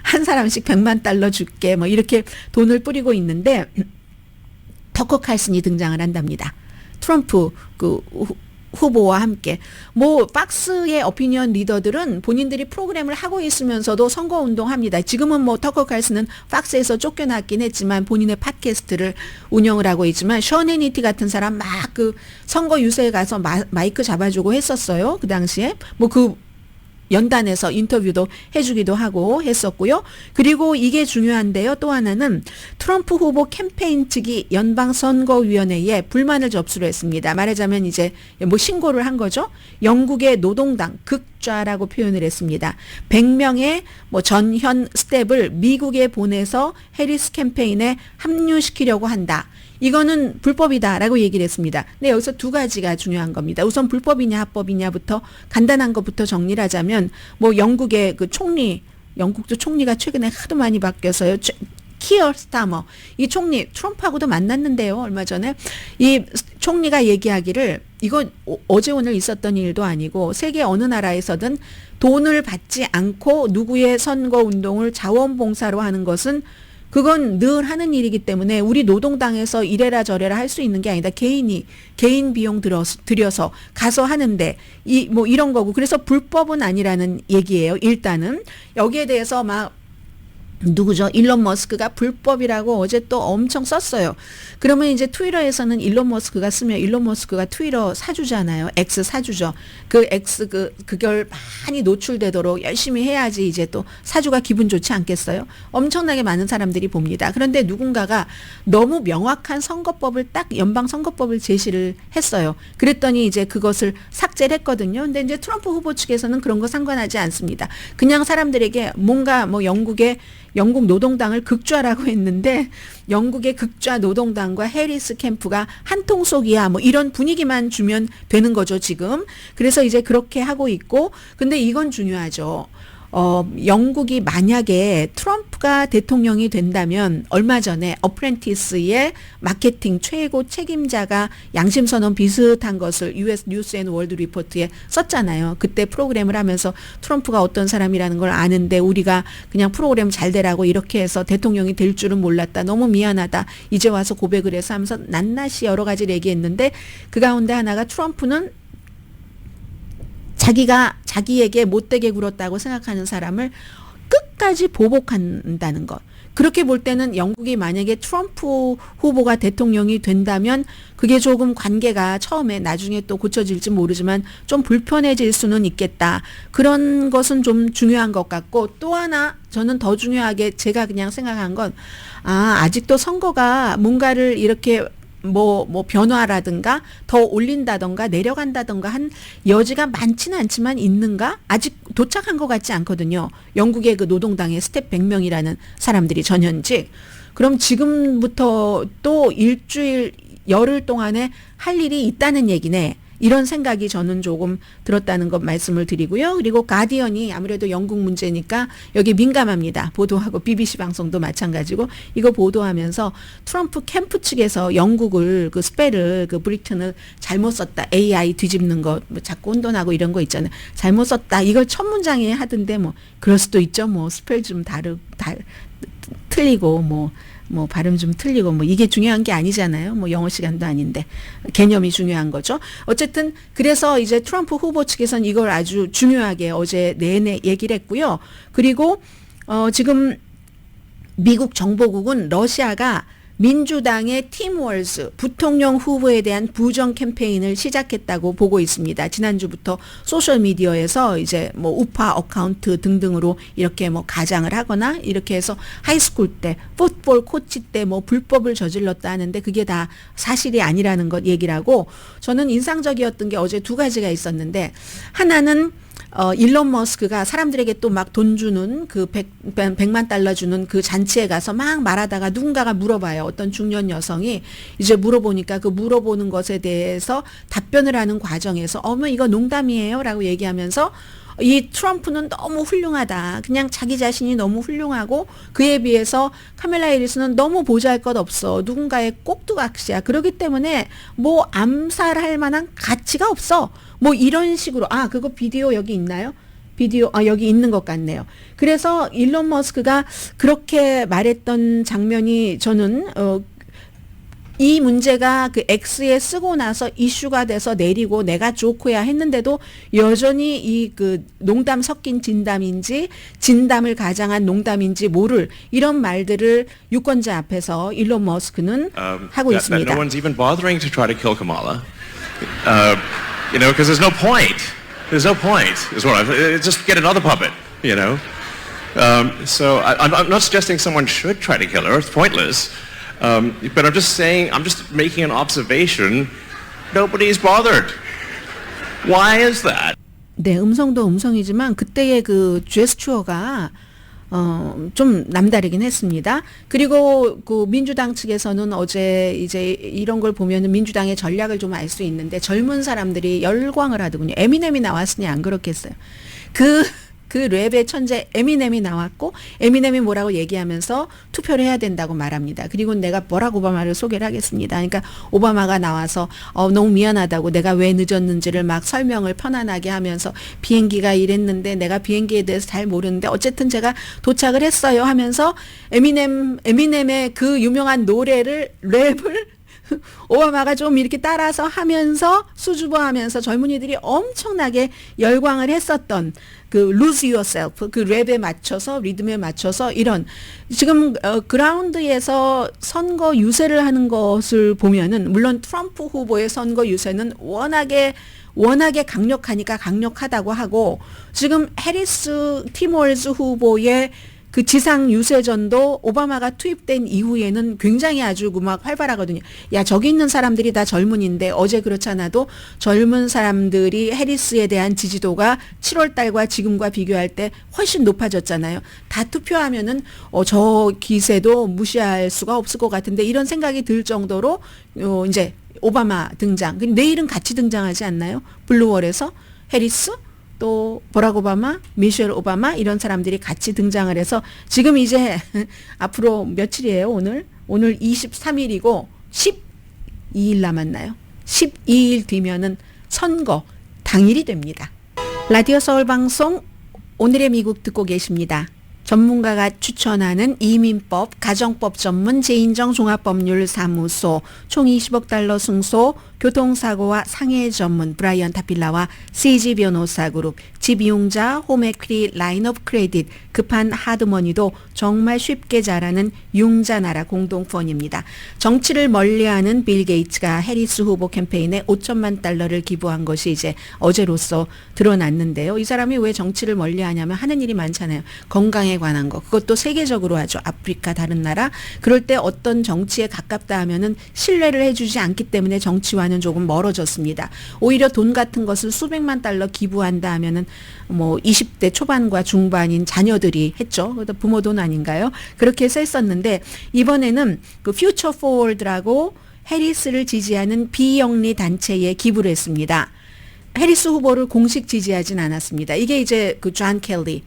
한 사람씩 100만 달러 줄게. 뭐 이렇게 돈을 뿌리고 있는데, 터커 칼슨이 등장을 한답니다. 트럼프 후보와 함께. 뭐 박스의 오피니언 리더들은 본인들이 프로그램을 하고 있으면서도 선거 운동합니다. 지금은 뭐 터커 칼슨은 박스에서 쫓겨났긴 했지만 본인의 팟캐스트를 운영을 하고 있지만, 션 해니티 같은 사람 막 그 선거 유세에 가서 마이크 잡아주고 했었어요. 그 당시에 뭐 그 연단에서 인터뷰도 해주기도 하고 했었고요. 그리고 이게 중요한데요. 또 하나는 트럼프 후보 캠페인 측이 연방선거위원회에 불만을 접수를 했습니다. 말하자면 이제 뭐 신고를 한 거죠. 영국의 노동당 극좌라고 표현을 했습니다. 100명의 뭐 전현 스텝을 미국에 보내서 해리스 캠페인에 합류시키려고 한다. 이거는 불법이다라고 얘기를 했습니다. 근데 여기서 두 가지가 중요한 겁니다. 우선 불법이냐 합법이냐부터 간단한 것부터 정리를 하자면, 뭐 영국의 그 총리, 영국도 총리가 최근에 하도 많이 바뀌어서요. 키어 스타머, 이 총리 트럼프하고도 만났는데요. 얼마 전에 이 총리가 얘기하기를, 이거 어제 오늘 있었던 일도 아니고 세계 어느 나라에서든 돈을 받지 않고 누구의 선거 운동을 자원봉사로 하는 것은 그건 늘 하는 일이기 때문에 우리 노동당에서 이래라 저래라 할 수 있는 게 아니다. 개인 비용 들여서 가서 하는데 뭐 이런 거고, 그래서 불법은 아니라는 얘기예요. 일단은 여기에 대해서 막 누구죠? 일론 머스크가 불법이라고 어제 또 엄청 썼어요. 그러면 이제 트위터에서는 일론 머스크가 쓰면, 일론 머스크가 트위터 사주잖아요. X 사주죠. 그 X 그걸 많이 노출되도록 열심히 해야지 이제 또 사주가 기분 좋지 않겠어요? 엄청나게 많은 사람들이 봅니다. 그런데 누군가가 너무 명확한 선거법을 딱 연방 선거법을 제시를 했어요. 그랬더니 이제 그것을 삭제를 했거든요. 근데 이제 트럼프 후보 측에서는 그런 거 상관하지 않습니다. 그냥 사람들에게 뭔가 뭐 영국 노동당을 극좌라고 했는데, 영국의 극좌 노동당과 해리스 캠프가 한 통속이야, 뭐 이런 분위기만 주면 되는 거죠, 지금. 그래서 이제 그렇게 하고 있고, 근데 이건 중요하죠. 영국이 만약에 트럼프가 트럼프가 대통령이 된다면 얼마 전에 어프렌티스의 마케팅 최고 책임자가 양심선언 비슷한 것을 US 뉴스 앤 월드 리포트에 썼잖아요. 그때 프로그램을 하면서 트럼프가 어떤 사람이라는 걸 아는데 우리가 그냥 프로그램 잘 되라고 이렇게 해서 대통령이 될 줄은 몰랐다. 너무 미안하다. 이제 와서 고백을 해서 하면서 낱낱이 여러 가지를 얘기했는데 그 가운데 하나가 트럼프는 자기가 자기에게 못되게 굴었다고 생각하는 사람을 끝까지 보복한다는 것. 그렇게 볼 때는 영국이 만약에 트럼프 후보가 대통령이 된다면 그게 조금 관계가 처음에 나중에 또 고쳐질지 모르지만 좀 불편해질 수는 있겠다. 그런 것은 좀 중요한 것 같고 또 하나 저는 더 중요하게 제가 그냥 생각한 건 아직도 선거가 뭔가를 이렇게 뭐 변화라든가 더 올린다던가 내려간다던가 한 여지가 많지는 않지만 있는가? 아직 도착한 것 같지 않거든요. 영국의 그 노동당의 스텝 100명이라는 사람들이 전현직. 그럼 지금부터 또 일주일 열흘 동안에 할 일이 있다는 얘기네. 이런 생각이 저는 조금 들었다는 것 말씀을 드리고요. 그리고 가디언이 아무래도 영국 문제니까 여기 민감합니다. 보도하고 BBC 방송도 마찬가지고 이거 보도하면서 트럼프 캠프 측에서 영국을 그 스펠을 그 브리튼을 잘못 썼다. AI 뒤집는 거 뭐 자꾸 혼돈하고 이런 거 있잖아요. 잘못 썼다. 이걸 첫 문장에 하던데 뭐 그럴 수도 있죠. 뭐 스펠 좀 틀리고 뭐 발음 좀 틀리고 뭐 이게 중요한 게 아니잖아요. 뭐 영어 시간도 아닌데 개념이 중요한 거죠. 어쨌든 그래서 이제 트럼프 후보 측에서는 이걸 아주 중요하게 어제 내내 얘기를 했고요. 그리고 지금 미국 정보국은 러시아가 민주당의 팀 월즈 부통령 후보에 대한 부정 캠페인을 시작했다고 보고 있습니다. 지난주부터 소셜 미디어에서 이제 뭐 우파 어카운트 등등으로 이렇게 뭐 가장을 하거나 이렇게 해서 하이스쿨 때 풋볼 코치 때 뭐 불법을 저질렀다 하는데 그게 다 사실이 아니라는 것 얘기를 하고 저는 인상적이었던 게 어제 두 가지가 있었는데 하나는 일론 머스크가 사람들에게 또 막 돈 주는 그 100만 달러 주는 그 잔치에 가서 막 말하다가 누군가가 물어봐요. 어떤 중년 여성이 이제 물어보니까 그 물어보는 것에 대해서 답변을 하는 과정에서 어머 이거 농담이에요 라고 얘기하면서 이 트럼프는 너무 훌륭하다. 그냥 자기 자신이 너무 훌륭하고 그에 비해서 카멜라 해리스는 너무 보잘것없어. 누군가의 꼭두각시야. 그렇기 때문에 뭐 암살할 만한 가치가 없어. 뭐 이런 식으로 그거 비디오 여기 있나요? 비디오 여기 있는 것 같네요. 그래서 일론 머스크가 그렇게 말했던 장면이 저는 이 문제가 그 X에 쓰고 나서 이슈가 돼서 내리고 내가 좋고야 했는데도 여전히 이 그 농담 섞인 진담인지 진담을 가장한 농담인지 모를 이런 말들을 유권자 앞에서 일론 머스크는 하고 있습니다. That no one's even bothering to try to kill Kamala. Because there's no point. There's no point. Is what just get another puppet. So I'm not suggesting someone should try to kill her. It's pointless. But I'm just saying, I'm just making an observation. Nobody's bothered. Why is that? 네, 음성도 음성이지만 그때의 그 제스처가 좀 남다르긴 했습니다. 그리고 그 민주당 측에서는 어제 이제 이런 걸 보면은 민주당의 전략을 좀 알 수 있는데 젊은 사람들이 열광을 하더군요. 에미넴이 나왔으니 안 그렇겠어요. 그 랩의 천재 에미넴이 나왔고 에미넴이 뭐라고 얘기하면서 투표를 해야 된다고 말합니다. 그리고 내가 버락 오바마를 소개를 하겠습니다. 그러니까 오바마가 나와서 너무 미안하다고 내가 왜 늦었는지를 막 설명을 편안하게 하면서 비행기가 이랬는데 내가 비행기에 대해서 잘 모르는데 어쨌든 제가 도착을 했어요 하면서 에미넴의 그 유명한 노래를 랩을 오바마가 좀 이렇게 따라서 하면서 수줍어하면서 젊은이들이 엄청나게 열광을 했었던 그 Lose Yourself 그 랩에 맞춰서 리듬에 맞춰서 이런 지금 그라운드에서 선거 유세를 하는 것을 보면은 물론 트럼프 후보의 선거 유세는 워낙에 강력하니까 강력하다고 하고 지금 해리스 팀 월즈 후보의 그 지상 유세전도 오바마가 투입된 이후에는 굉장히 아주 막 활발하거든요. 야, 저기 있는 사람들이 다 젊은인데 어제 그렇잖아도 젊은 사람들이 해리스에 대한 지지도가 7월 달과 지금과 비교할 때 훨씬 높아졌잖아요. 다 투표하면은 저 기세도 무시할 수가 없을 것 같은데 이런 생각이 들 정도로 이제 오바마 등장. 내일은 같이 등장하지 않나요? 블루월에서 해리스? 또 버락 오바마, 미셸 오바마 이런 사람들이 같이 등장을 해서 지금 이제 앞으로 며칠이에요, 오늘? 오늘 23일이고 12일 남았나요? 12일 뒤면은 선거 당일이 됩니다. 라디오 서울 방송 오늘의 미국 듣고 계십니다. 전문가가 추천하는 이민법, 가정법 전문 제인정 종합법률사무소, 총 20억 달러 승소, 교통사고와 상해 전문 브라이언 타필라와 CG 변호사 그룹, 집이용자, 홈에퀴리, 라인 오브 크레딧, 급한 하드머니도 정말 쉽게 잘하는 융자나라 공동펀입니다. 정치를 멀리하는 빌 게이츠가 해리스 후보 캠페인에 5천만 달러를 기부한 것이 이제 어제로서 드러났는데요. 이 사람이 왜 정치를 멀리하냐면 하는 일이 많잖아요. 건강에 관한 거. 그것도 세계적으로 하죠. 아프리카 다른 나라. 그럴 때 어떤 정치에 가깝다 하면은 신뢰를 해주지 않기 때문에 정치와는 조금 멀어졌습니다. 오히려 돈 같은 것을 수백만 달러 기부한다 하면은 뭐 20대 초반과 중반인 자녀들이 했죠. 그것도 부모 돈 아닌가요? 그렇게 해서 했었는데 이번에는 그 퓨처 포워드라고 해리스를 지지하는 비영리 단체에 기부를 했습니다. 해리스 후보를 공식 지지하진 않았습니다. 이게 이제 그 존 켈리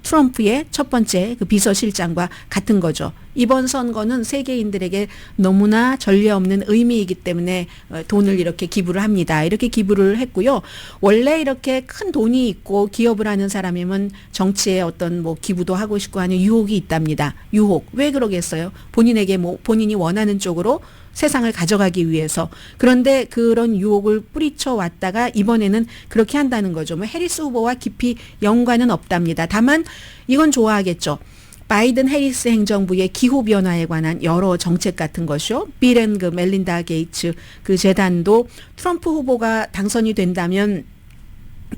트럼프의 첫 번째 그 비서실장과 같은 거죠. 이번 선거는 세계인들에게 너무나 전례 없는 의미이기 때문에 돈을 이렇게 기부를 합니다. 이렇게 기부를 했고요. 원래 이렇게 큰 돈이 있고 기업을 하는 사람이면 정치에 어떤 뭐 기부도 하고 싶고 하는 유혹이 있답니다. 유혹. 왜 그러겠어요? 본인에게 뭐 본인이 원하는 쪽으로 세상을 가져가기 위해서. 그런데 그런 유혹을 뿌리쳐 왔다가 이번에는 그렇게 한다는 거죠. 뭐 해리스 후보와 깊이 연관은 없답니다. 다만 이건 좋아하겠죠. 바이든 해리스 행정부의 기후변화에 관한 여러 정책 같은 것이요. 빌 앤 그 멜린다 게이츠 그 재단도 트럼프 후보가 당선이 된다면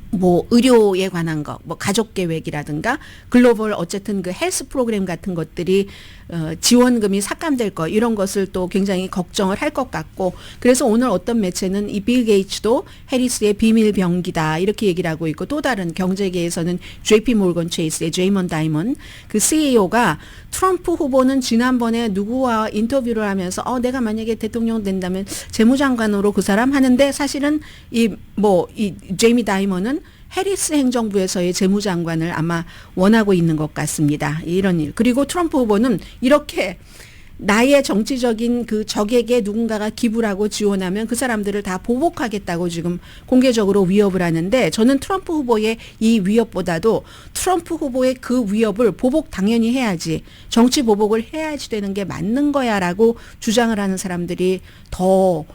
뭐 의료에 관한 거, 뭐 가족 계획이라든가 글로벌 어쨌든 그 헬스 프로그램 같은 것들이 지원금이 삭감될 거 이런 것을 또 굉장히 걱정을 할 것 같고 그래서 오늘 어떤 매체는 이 빌 게이츠도 해리스의 비밀 병기다 이렇게 얘기를 하고 있고 또 다른 경제계에서는 JP 모건 체이스의 제이먼 다이먼 그 CEO가 트럼프 후보는 지난번에 누구와 인터뷰를 하면서 내가 만약에 대통령 된다면 재무장관으로 그 사람 하는데 사실은 이 제이미 다이먼은 해리스 행정부에서의 재무장관을 아마 원하고 있는 것 같습니다. 이런 일. 그리고 트럼프 후보는 이렇게 나의 정치적인 그 적에게 누군가가 기부를 하고 지원하면 그 사람들을 다 보복하겠다고 지금 공개적으로 위협을 하는데 저는 트럼프 후보의 이 위협보다도 트럼프 후보의 그 위협을 보복 당연히 해야지 정치 보복을 해야지 되는 게 맞는 거야라고 주장을 하는 사람들이 더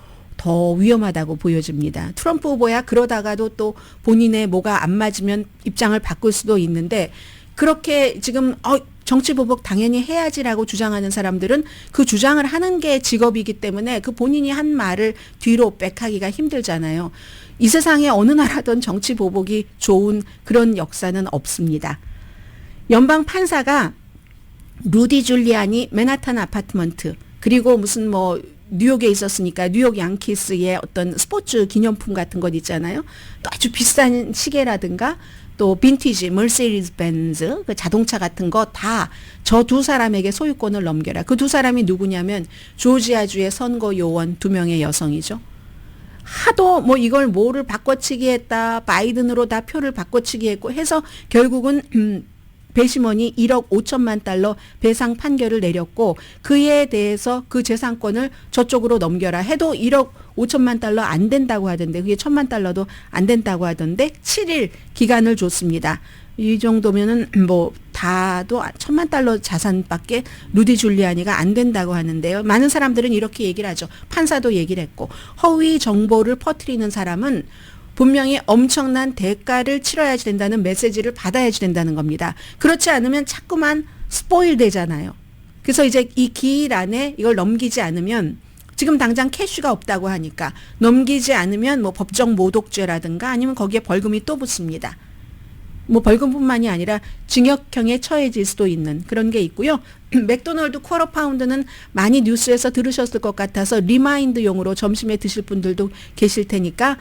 위험하다고 보여집니다. 트럼프 후보야 그러다가도 또 본인의 뭐가 안 맞으면 입장을 바꿀 수도 있는데 그렇게 지금 정치 보복 당연히 해야지라고 주장하는 사람들은 그 주장을 하는 게 직업이기 때문에 그 본인이 한 말을 뒤로 빽하기가 힘들잖아요. 이 세상에 어느 나라든 정치 보복이 좋은 그런 역사는 없습니다. 연방 판사가 루디 줄리안이 맨하탄 아파트먼트 그리고 무슨 뉴욕에 있었으니까 뉴욕 양키스의 어떤 스포츠 기념품 같은 것 있잖아요. 또 아주 비싼 시계라든가 또 빈티지 머세디스 벤츠 그 자동차 같은 거 다 저 두 사람에게 소유권을 넘겨라. 그 두 사람이 누구냐면 조지아주의 선거 요원 2명의 여성이죠. 하도 이걸 뭐를 바꿔치기 했다. 바이든으로 다 표를 바꿔치기 했고 해서 결국은 배심원이 1억 5천만 달러 배상 판결을 내렸고 그에 대해서 그 재산권을 저쪽으로 넘겨라 해도 1억 5천만 달러 안 된다고 하던데 그게 1천만 달러도 안 된다고 하던데 7일 기간을 줬습니다. 이 정도면은 다도 1천만 달러 자산밖에 루디 줄리아니가 안 된다고 하는데요. 많은 사람들은 이렇게 얘기를 하죠. 판사도 얘기를 했고 허위 정보를 퍼뜨리는 사람은 분명히 엄청난 대가를 치러야지 된다는 메시지를 받아야지 된다는 겁니다. 그렇지 않으면 자꾸만 스포일 되잖아요. 그래서 이제 이 기일 안에 이걸 넘기지 않으면 지금 당장 캐시가 없다고 하니까 넘기지 않으면 법정 모독죄라든가 아니면 거기에 벌금이 또 붙습니다. 벌금뿐만이 아니라 징역형에 처해질 수도 있는 그런 게 있고요. 맥도널드 쿼터 파운드는 많이 뉴스에서 들으셨을 것 같아서 리마인드용으로 점심에 드실 분들도 계실 테니까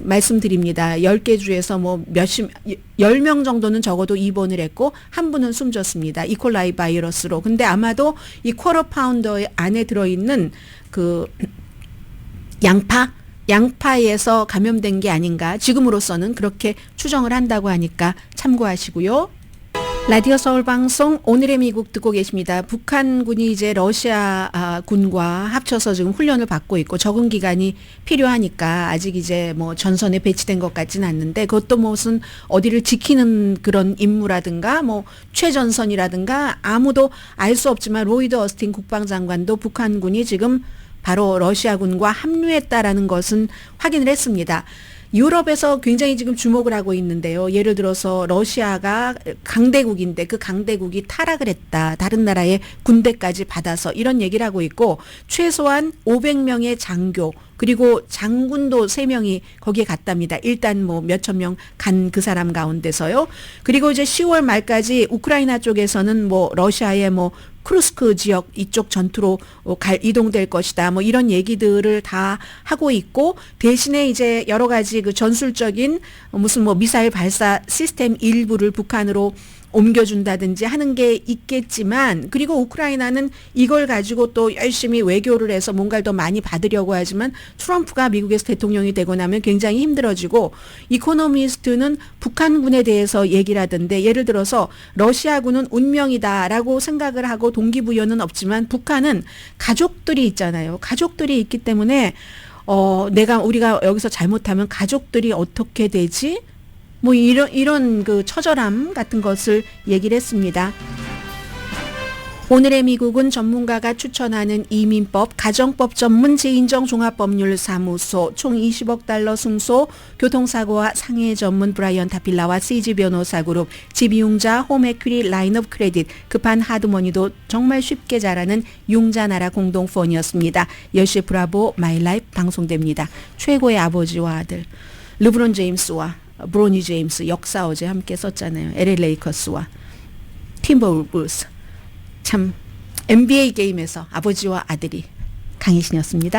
말씀드립니다. 10개 주에서 10명 정도는 적어도 입원을 했고 한 분은 숨졌습니다. 이콜라이 바이러스로. 근데 아마도 이 쿼터 파운더 안에 들어있는 그 양파 양파에서 감염된 게 아닌가 지금으로서는 그렇게 추정을 한다고 하니까 참고하시고요. 라디오 서울 방송 오늘의 미국 듣고 계십니다. 북한군이 이제 러시아 군과 합쳐서 지금 훈련을 받고 있고 적응 기간이 필요하니까 아직 이제 뭐 전선에 배치된 것 같지는 않는데 그것도 무슨 어디를 지키는 그런 임무라든가 뭐 최전선이라든가 아무도 알 수 없지만 로이드 어스틴 국방장관도 북한군이 지금 바로 러시아군과 합류했다라는 것은 확인을 했습니다. 유럽에서 굉장히 지금 주목을 하고 있는데요. 예를 들어서 러시아가 강대국인데 그 강대국이 타락을 했다. 다른 나라의 군대까지 받아서 이런 얘기를 하고 있고 최소한 500명의 장교 그리고 장군도 3명이 거기에 갔답니다. 일단 뭐 몇천 명 간 그 사람 가운데서요. 그리고 이제 10월 말까지 우크라이나 쪽에서는 뭐 러시아의 뭐 크루스크 지역 이쪽 전투로 이동될 것이다. 뭐 이런 얘기들을 다 하고 있고 대신에 이제 여러 가지 그 전술적인 무슨 뭐 미사일 발사 시스템 일부를 북한으로 옮겨준다든지 하는 게 있겠지만 그리고 우크라이나는 이걸 가지고 또 열심히 외교를 해서 뭔가를 더 많이 받으려고 하지만 트럼프가 미국에서 대통령이 되고 나면 굉장히 힘들어지고 이코노미스트는 북한군에 대해서 얘기를 하던데 예를 들어서 러시아군은 운명이다라고 생각을 하고 동기부여는 없지만 북한은 가족들이 있잖아요. 가족들이 있기 때문에 우리가 여기서 잘못하면 가족들이 어떻게 되지? 뭐 이런 그 처절함 같은 것을 얘기를 했습니다. 오늘의 미국은 전문가가 추천하는 이민법, 가정법 전문 재인정 종합법률사무소, 총 20억 달러 승소, 교통사고와 상해 전문 브라이언 타필라와 CG 변호사 그룹, 집이용자, 홈에퀴리, 라인업 크레딧, 급한 하드머니도 정말 쉽게 잘하는 융자나라 공동폰이었습니다. 10시 브라보 마이 라이프 방송됩니다. 최고의 아버지와 아들, 르브론 제임스와 브로니 제임스 역사 어제 함께 썼잖아요. LA 레이커스와 팀버울브스. 참 NBA 게임에서 아버지와 아들이 강희신이었습니다.